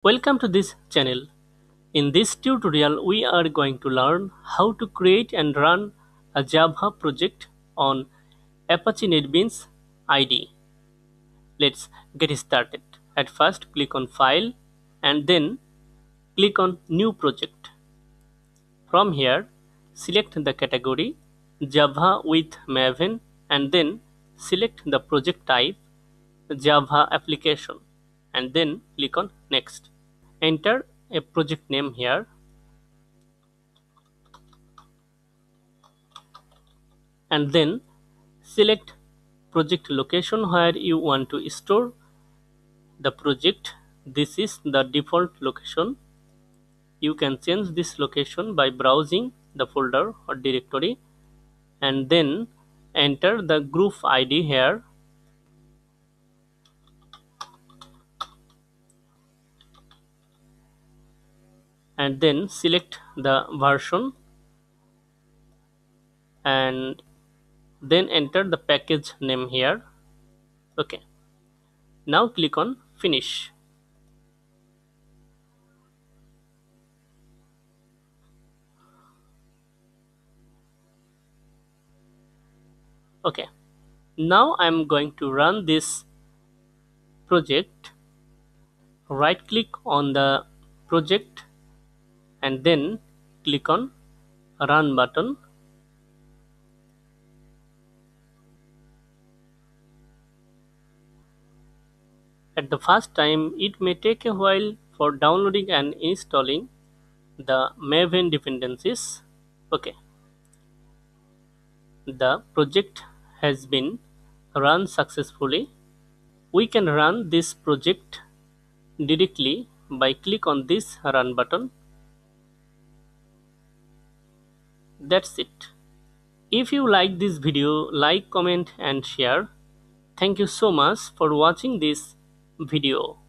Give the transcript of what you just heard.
Welcome to this channel. In this tutorial, we are going to learn how to create and run a Java project on Apache NetBeans IDE. Let's get started. At first, click on File and then click on New Project. From here, select the category Java with Maven and then select the project type Java application and then click on Next. Enter a project name here and then select project location where you want to store the project. This is the default location. You can change this location by browsing the folder or directory and then enter the group ID here and then select the version and then enter the package name here. Okay, now click on finish. Okay, now I'm going to run this project. Right click on the project and then click on run button. At the first time it may take a while for downloading and installing the Maven dependencies. Okay, the project has been run successfully. We can run this project directly by click on this run button. That's it. If you like this video, like, comment and share. Thank you so much for watching this video.